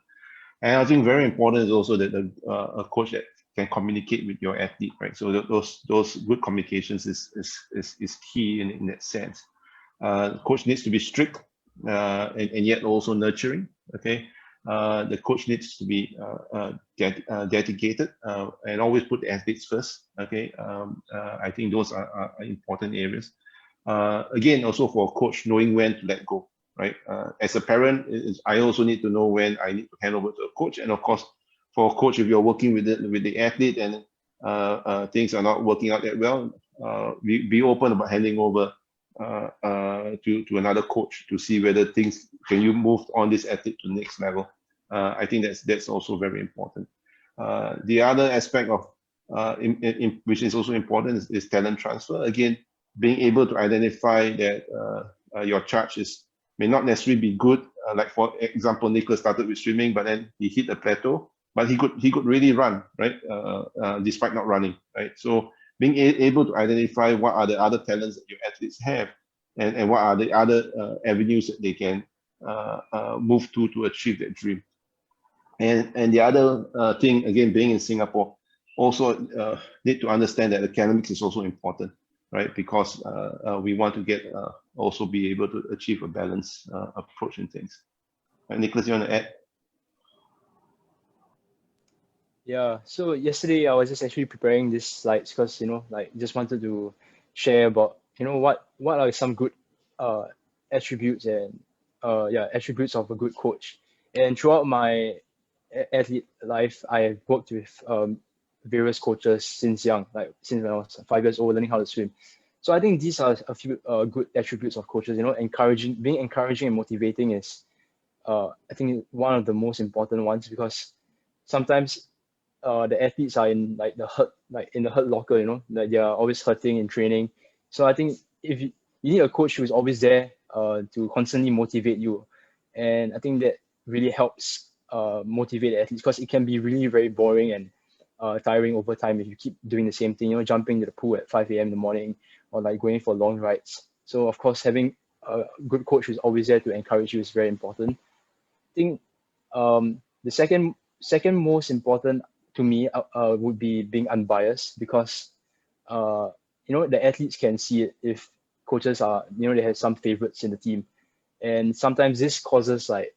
And I think very important is also that a coach that can communicate with your athlete, right? So those good communications is key in that sense. Coach needs to be strict and yet also nurturing. Okay. The coach needs to be dedicated and always put the athletes first. Okay, I think those are important areas. Again, also for a coach, knowing when to let go. Right. As a parent, I also need to know when I need to hand over to a coach. And of course, for a coach, if you're working with the athlete and things are not working out that well, be open about handing over to another coach to see whether things can you move on this athlete to the next level. I think that's also very important. The other aspect of which is also important is talent transfer. Again, being able to identify that your charge may not necessarily be good. Like for example, Nicholas started with swimming, but then he hit a plateau. But he could really run, right? Despite not running, right? So being able to identify what are the other talents that your athletes have, and what are the other avenues that they can move to achieve that dream. And the other thing, again, being in Singapore, also need to understand that academics is also important, right? Because we want to get also be able to achieve a balanced approach in things. Nicholas, you want to add? Yeah, so yesterday I was just actually preparing these slides because, like just wanted to share about, what are some good attributes and attributes of a good coach. And throughout my athlete life, I have worked with various coaches since young, like since when I was 5 years old, learning how to swim. So I think these are a few good attributes of coaches. Being encouraging and motivating is, I think, one of the most important ones, because sometimes the athletes are in like in the hurt locker, like they are always hurting in training. So I think if you need a coach who is always there to constantly motivate you, and I think that really helps motivate athletes, because it can be really very boring and tiring over time if you keep doing the same thing, jumping to the pool at 5 a.m. in the morning, or like going for long rides. So of course, having a good coach who's always there to encourage you is very important. I think the second most important to me would be being unbiased, because the athletes can see it if coaches are, they have some favorites in the team, and sometimes this causes, like,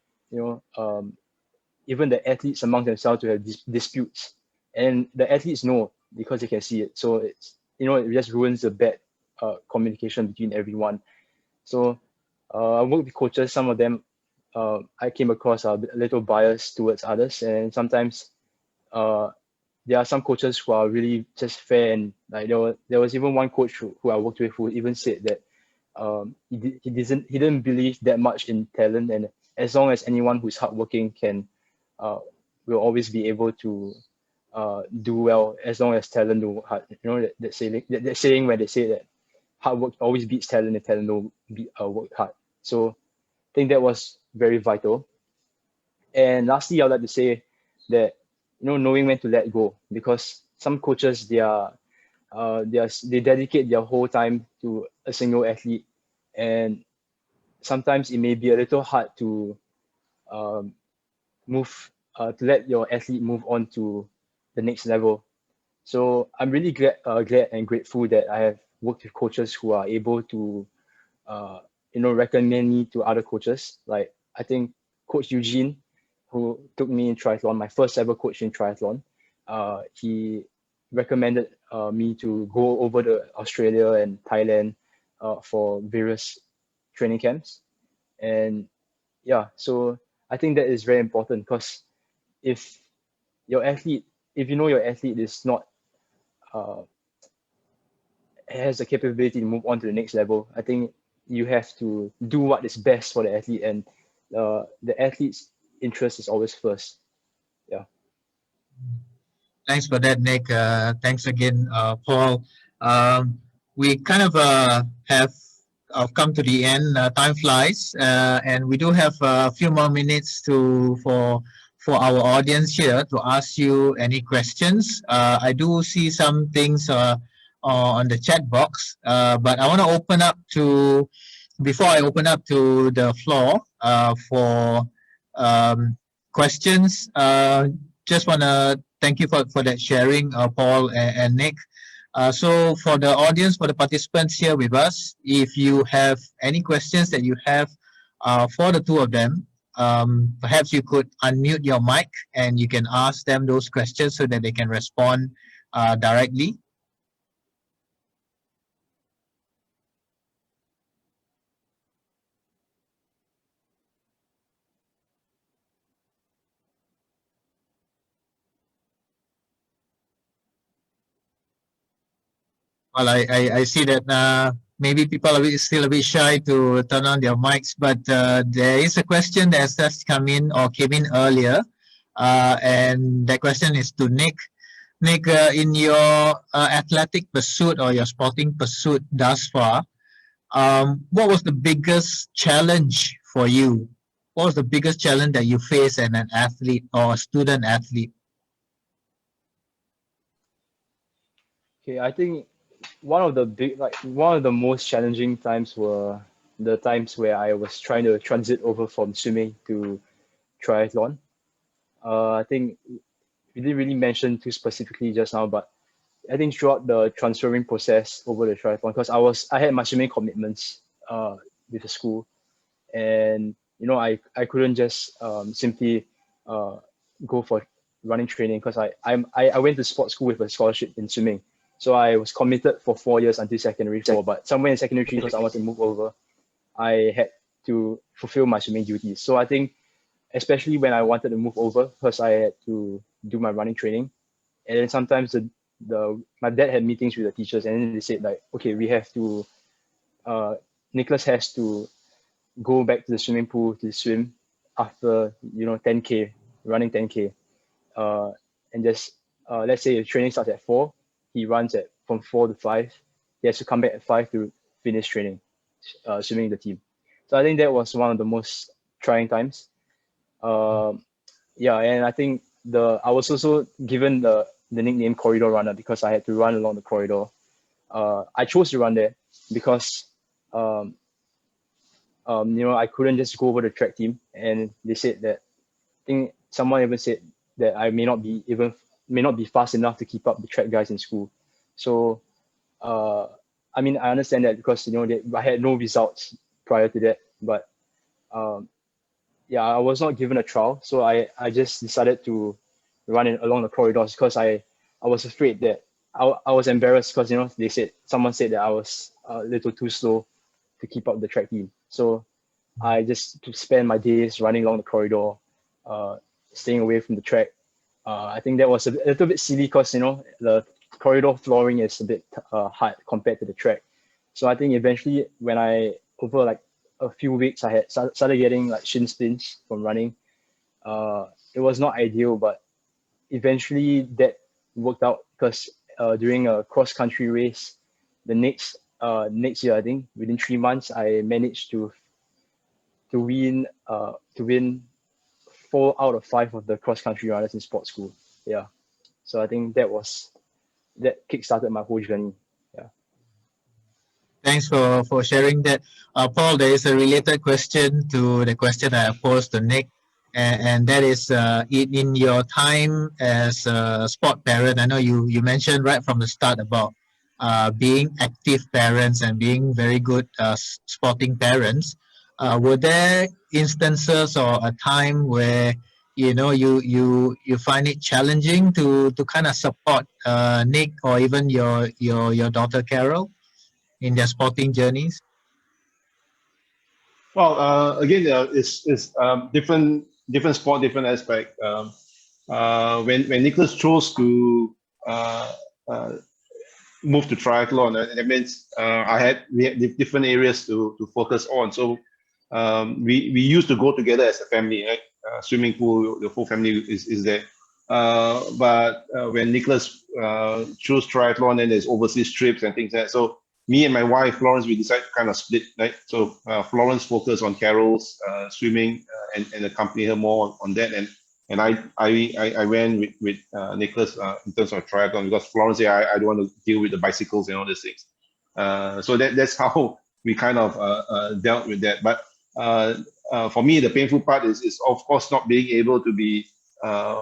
even the athletes among themselves to have disputes, and the athletes know because they can see it. So it's, it just ruins the bad communication between everyone. So I work with coaches. Some of them I came across a little biased towards others, and sometimes there are some coaches who are really just fair, and like there was even one coach who I worked with who even said that he didn't believe that much in talent, and as long as anyone who's hardworking can will always be able to do well, as long as talent do hard. That saying where they say that hard work always beats talent and talent don't work hard. So I think that was very vital. And lastly, I'd like to say that, knowing when to let go, because some coaches, they dedicate their whole time to a single athlete, and sometimes it may be a little hard to um, to let your athlete move on to the next level. So I'm really glad and grateful that I have worked with coaches who are able to recommend me to other coaches. Like, I think Coach Eugene, who took me in triathlon, my first ever coach in triathlon, he recommended me to go over to Australia and Thailand for various training camps. And yeah, so I think that is very important, because if if you know your athlete is not uh, has the capability to move on to the next level, I think you have to do what is best for the athlete, and the athlete's interest is always first. Yeah. Thanks for that, Nick. Thanks again, Paul. We kind of have come to the end. Time flies, and we do have a few more minutes for our audience here to ask you any questions. I do see some things on the chat box, but I want to open up to before I open up to the floor for questions. Just want to thank you for that sharing, Paul and Nick. So for the audience, for the participants here with us, if you have any questions that you have for the two of them, perhaps you could unmute your mic and you can ask them those questions so that they can respond directly. Well, I see that maybe people are still a bit shy to turn on their mics, but there is a question that has just come in or came in earlier, and that question is to Nick. Nick, in your athletic pursuit or your sporting pursuit thus far, what was the biggest challenge for you? What was the biggest challenge that you face as an athlete or a student athlete? Okay, I think one of the most challenging times were the times where I was trying to transit over from swimming to triathlon. I think you didn't really mention too specifically just now, but I think throughout the transferring process over the triathlon, because I had my swimming commitments with the school, and I couldn't just simply go for running training, because I went to sports school with a scholarship in swimming, so I was committed for 4 years until secondary 4. But somewhere in secondary 3, because I wanted to move over, I had to fulfill my swimming duties. So I think, especially when I wanted to move over, because I had to do my running training, and then sometimes my dad had meetings with the teachers, and then they said like, okay, we have to Nicholas has to go back to the swimming pool to swim after 10K, running 10K, and just let's say if training starts at 4, he runs from 4 to 5. He has to come back at 5 to finish training, swimming the team. So I think that was one of the most trying times. Yeah, and I think I was also given the nickname Corridor Runner because I had to run along the corridor. I chose to run there because I couldn't just go over the track team, and they said that, I think someone even said that I may not be fast enough to keep up the track guys in school. So I mean, I understand that because I had no results prior to that, but yeah, I was not given a trial, so I just decided to run along the corridors because I was afraid that I was embarrassed because someone said that I was a little too slow to keep up the track team. So I just spend my days running along the corridor, staying away from the track. I think that was a little bit silly because the corridor flooring is a bit hard compared to the track. So I think eventually, when over like a few weeks, I had started getting like shin splints from running. It was not ideal, but eventually that worked out because during a cross country race, the next year, I think within 3 months, I managed to win 4 out of 5 of the cross country runners in sports school. Yeah, so I think that kickstarted my whole journey. Yeah. Thanks for sharing that. Paul, there is a related question to the question I posed to Nick, and that is in your time as a sport parent. I know you mentioned right from the start about being active parents and being very good sporting parents. Were there instances or a time where you find it challenging to kind of support Nick or even your daughter Carol in their sporting journeys? Well, again, it's different sport, different aspect. When Nicholas chose to move to triathlon, that means we had different areas to focus on. So we used to go together as a family, right? Swimming pool, the whole family is there. But when Nicholas chose triathlon, then there's overseas trips and things like that. So me and my wife Florence, we decided to kind of split, right? So Florence focused on Carol's swimming and accompany her more on that, and I went with Nicholas in terms of triathlon because Florence said I don't want to deal with the bicycles and all these things. So that's how we kind of dealt with that. But for me, the painful part is of course not being able to be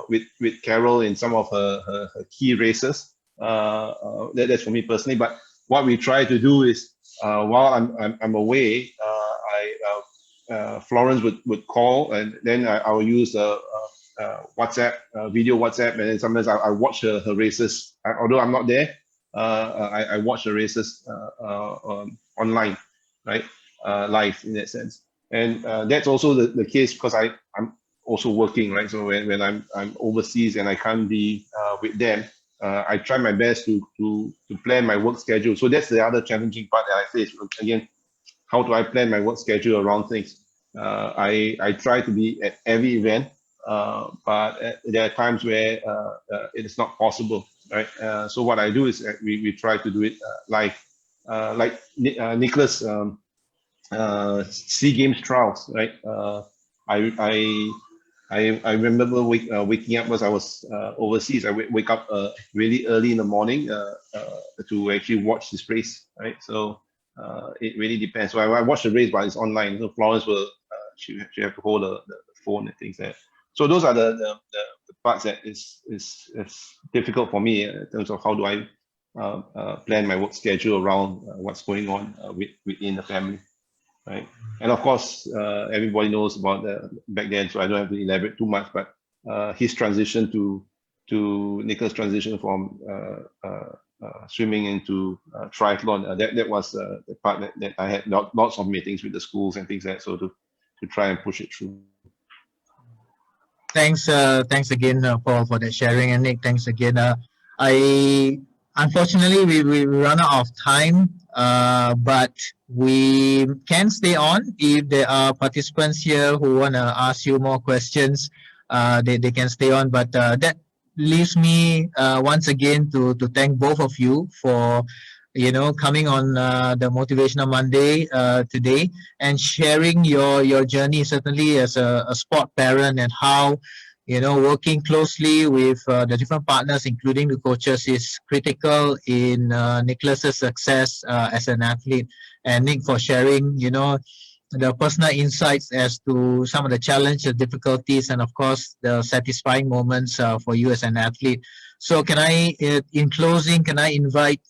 with Carol in some of her key races. That's for me personally. But what we try to do is while I'm away, Florence would call, and then I will use WhatsApp, video WhatsApp, and then sometimes I watch her races. Although I'm not there, I watch the races online, right? Live in that sense. And that's also the case because I'm also working, right? So when I'm overseas and I can't be with them, I try my best to plan my work schedule. So that's the other challenging part that I face. Again, how do I plan my work schedule around things? I try to be at every event, but there are times where it is not possible, right? So what I do is we try to do it live, like Nicholas SEA Games trials, right? I remember waking up because I was overseas. I wake up really early in the morning to actually watch this race, right? So it really depends. So I watch the race, but it's online. So Florence will she have to hold the phone and things like that. So those are the parts that is difficult for me in terms of how do I plan my work schedule around what's going on within the family, right? And of course, everybody knows about back then, so I don't have to elaborate too much. But his transition to Nicholas' transition from swimming into triathlon, that was the part that I had lots of meetings with the schools and things like that, so to try and push it through. Thanks again, Paul, for that sharing, and Nick, thanks again. I unfortunately we run out of time, but we can stay on if there are participants here who wanna ask you more questions. They can stay on, but that leaves me once again to thank both of you for coming on the Motivational Monday today and sharing your journey, certainly as a sport parent, and how working closely with the different partners, including the coaches, is critical in Nicholas's success as an athlete. And Nick, for sharing the personal insights as to some of the challenges, difficulties, and of course the satisfying moments for you as an athlete. So in closing, can I invite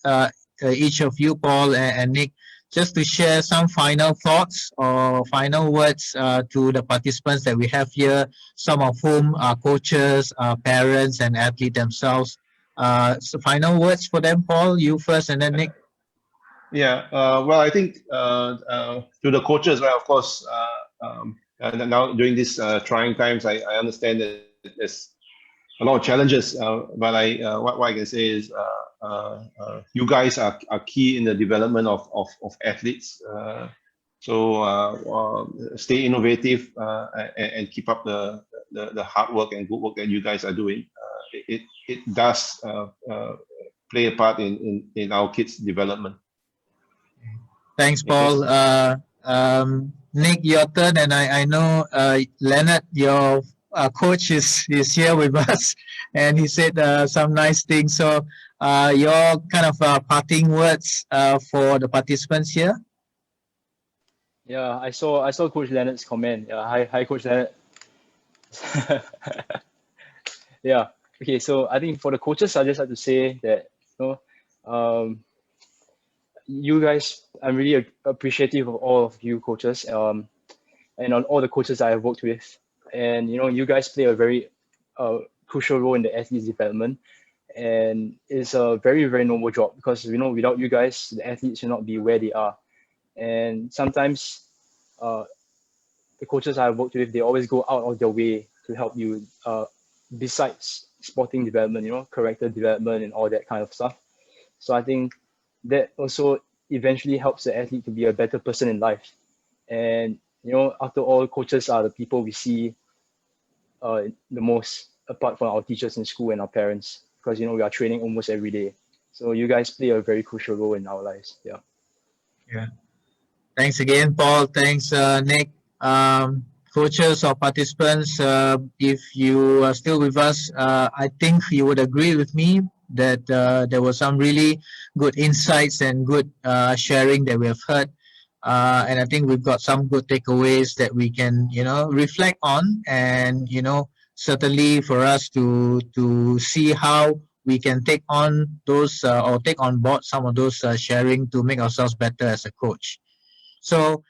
each of you, Paul and Nick, just to share some final thoughts or final words to the participants that we have here, some of whom are coaches, parents, and athletes themselves. So final words for them, Paul, you first, and then Nick. Yeah, well, I think to the coaches, right, of course, and now during these trying times, I understand that there's a lot of challenges, but what I can say is you guys are key in the development of athletes. So stay innovative and keep up the hard work and good work that you guys are doing. It does play a part in our kids' development. Thanks, Paul. Nick, your turn, and I know Leonard, your coach, is here with us, and he said some nice things. So your kind of parting words for the participants here. Yeah, I saw Coach Leonard's comment. Hi, Coach Leonard. Yeah. Okay. So I think for the coaches, I just have to say that you guys, I'm really appreciative of all of you coaches, and on all the coaches I have worked with, and you guys play a very crucial role in the athlete's development, and it's a very, very noble job, because without you guys, the athletes will not be where they are. And sometimes the coaches I've worked with, they always go out of their way to help you, besides sporting development, character development and all that kind of stuff. So I think that also eventually helps the athlete to be a better person in life. And after all, coaches are the people we see the most, apart from our teachers in school and our parents, because we are training almost every day. So you guys play a very crucial role in our lives. Yeah. Thanks again, Paul. Thanks, Nick. Coaches or participants, if you are still with us, I think you would agree with me that there were some really good insights and good sharing that we have heard. And I think we've got some good takeaways that we can, reflect on, and, certainly for us to see how we can take on those or take on board some of those sharing to make ourselves better as a coach. So